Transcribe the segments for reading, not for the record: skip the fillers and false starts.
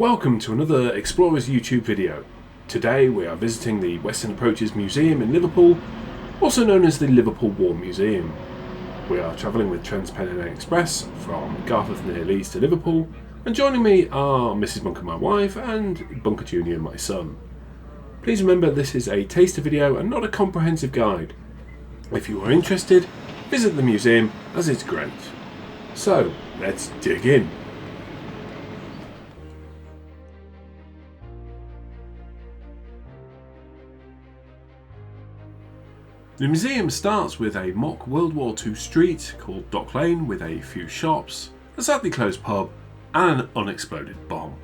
Welcome to another Explorers YouTube video. Today we are visiting the Western Approaches Museum in Liverpool, also known as the Liverpool War Museum. We are travelling with Trans-Pennine Express from Garforth near Leeds to Liverpool, and joining me are Mrs Bunker, my wife, and Bunker Jr, my son. Please remember this is a taster video and not a comprehensive guide. If you are interested, visit the museum as it's great. So, let's dig in. The museum starts with a mock World War II street called Dock Lane with a few shops, a sadly closed pub and an unexploded bomb.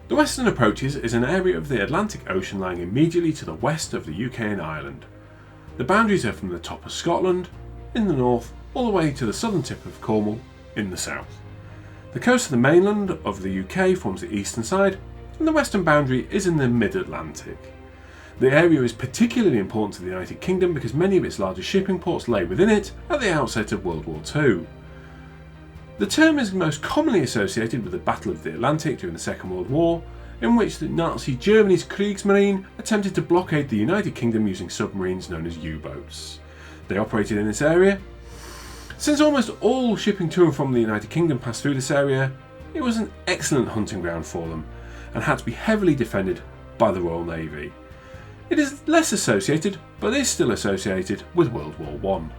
The Western Approaches is an area of the Atlantic Ocean lying immediately to the west of the UK and Ireland. The boundaries are from the top of Scotland in the north all the way to the southern tip of Cornwall in the south. The coast of the mainland of the UK forms the eastern side, and the western boundary is in the mid-Atlantic. The area is particularly important to the United Kingdom because many of its largest shipping ports lay within it at the outset of World War II. The term is most commonly associated with the Battle of the Atlantic during the Second World War, in which the Nazi Germany's Kriegsmarine attempted to blockade the United Kingdom using submarines known as U-boats. They operated in this area. Since almost all shipping to and from the United Kingdom passed through this area, it was an excellent hunting ground for them and had to be heavily defended by the Royal Navy. It is less associated, but is still associated with World War I.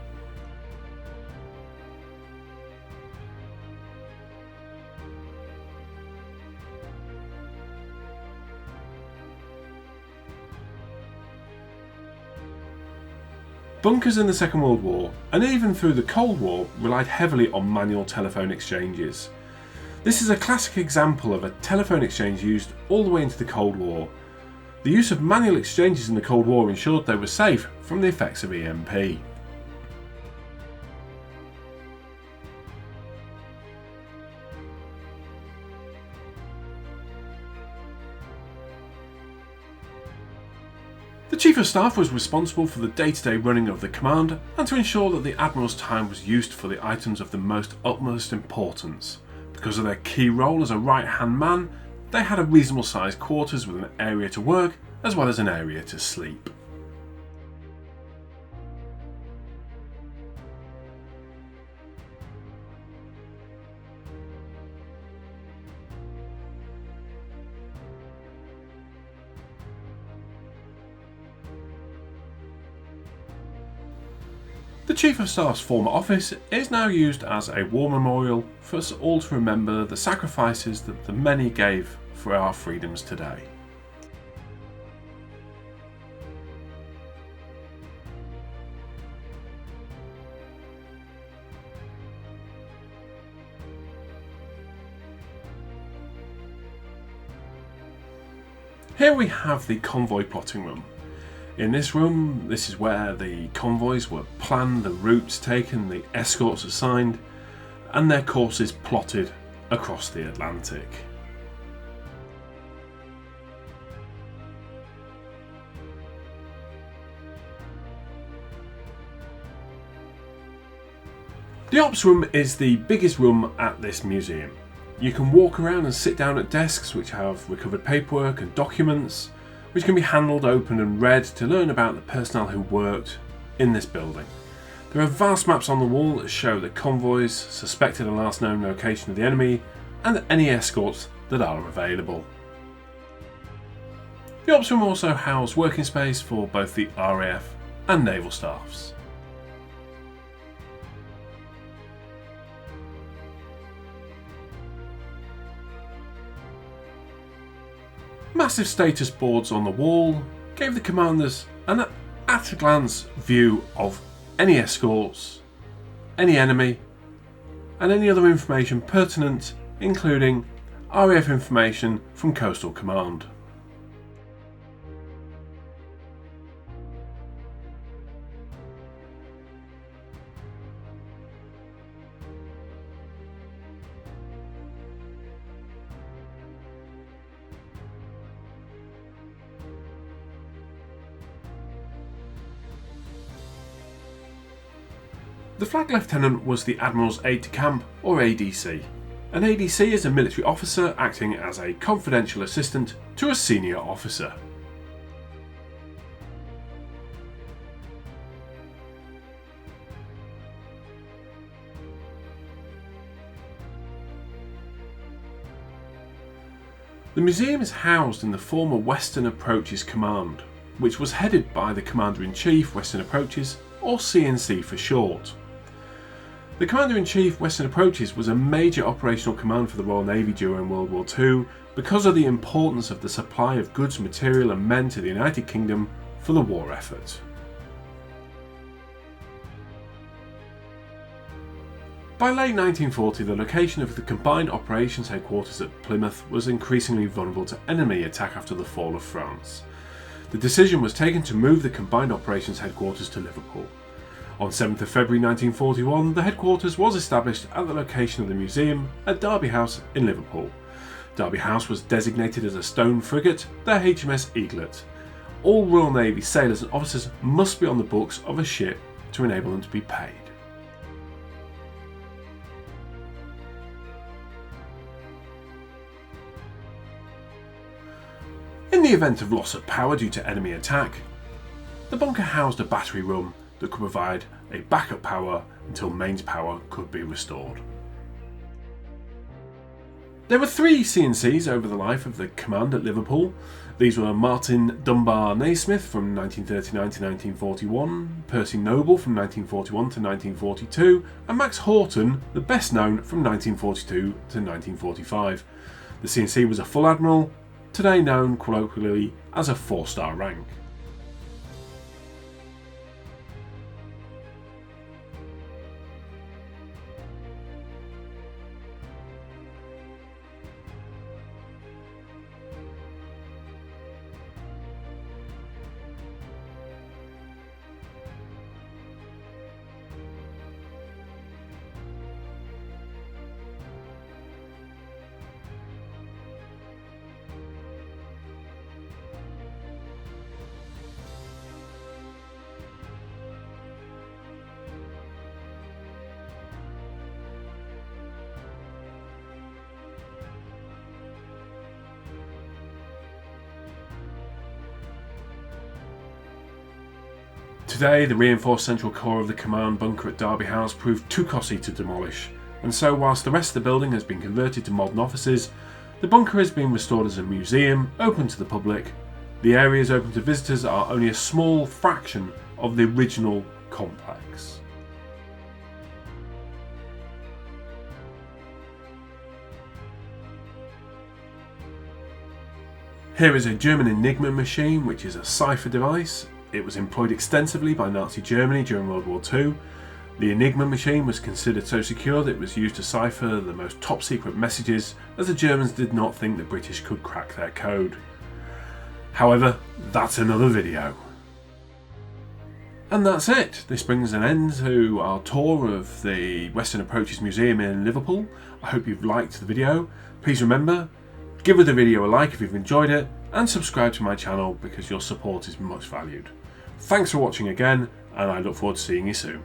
Bunkers in the Second World War, and even through the Cold War, relied heavily on manual telephone exchanges. This is a classic example of a telephone exchange used all the way into the Cold War. The use of manual exchanges in the Cold War ensured they were safe from the effects of EMP. The Chief of Staff was responsible for the day-to-day running of the command and to ensure that the Admiral's time was used for the items of the most utmost importance. Because of their key role as a right-hand man, they had a reasonable sized quarters with an area to work as well as an area to sleep. The Chief of Staff's former office is now used as a war memorial for us all to remember the sacrifices that the many gave for our freedoms today. Here we have the Convoy plotting room. In this room, this is where the convoys were planned, the routes taken, the escorts assigned, and their courses plotted across the Atlantic. The Ops room is the biggest room at this museum. You can walk around and sit down at desks which have recovered paperwork and documents, which can be handled, opened and read to learn about the personnel who worked in this building. There are vast maps on the wall that show the convoys, suspected and last known location of the enemy, and any escorts that are available. The Ops room also houses working space for both the RAF and naval staffs. Massive status boards on the wall gave the commanders an at-a-glance view of any escorts, any enemy, and any other information pertinent, including RAF information from Coastal Command. The Flag Lieutenant was the Admiral's aide-de-camp, or ADC. An ADC is a military officer acting as a confidential assistant to a senior officer. The museum is housed in the former Western Approaches Command, which was headed by the Commander-in-Chief Western Approaches, or CNC for short. The Commander-in-Chief Western Approaches was a major operational command for the Royal Navy during World War II because of the importance of the supply of goods, material and men to the United Kingdom for the war effort. By late 1940, the location of the Combined Operations Headquarters at Plymouth was increasingly vulnerable to enemy attack after the fall of France. The decision was taken to move the Combined Operations Headquarters to Liverpool. On 7th of February 1941, the headquarters was established at the location of the museum at Derby House in Liverpool. Derby House was designated as a stone frigate, the HMS Eaglet. All Royal Navy sailors and officers must be on the books of a ship to enable them to be paid. In the event of loss of power due to enemy attack, the bunker housed a battery room that could provide a backup power until mains power could be restored. There were 3 CNCs over the life of the command at Liverpool. These were Martin Dunbar Naismith from 1939 to 1941, Percy Noble from 1941 to 1942, and Max Horton, the best known, from 1942 to 1945. The CNC was a full admiral, today known colloquially as a 4-star rank. Today, the reinforced central core of the command bunker at Derby House proved too costly to demolish, and so whilst the rest of the building has been converted to modern offices, the bunker has been restored as a museum open to the public. The areas open to visitors are only a small fraction of the original complex. Here is a German Enigma machine, which is a cipher device. It was employed extensively by Nazi Germany during World War II. The Enigma machine was considered so secure that it was used to cipher the most top secret messages, as the Germans did not think the British could crack their code. However, that's another video. And that's it. This brings an end to our tour of the Western Approaches Museum in Liverpool. I hope you've liked the video. Please remember, give the video a like if you've enjoyed it, and subscribe to my channel because your support is much valued. Thanks for watching again, and I look forward to seeing you soon.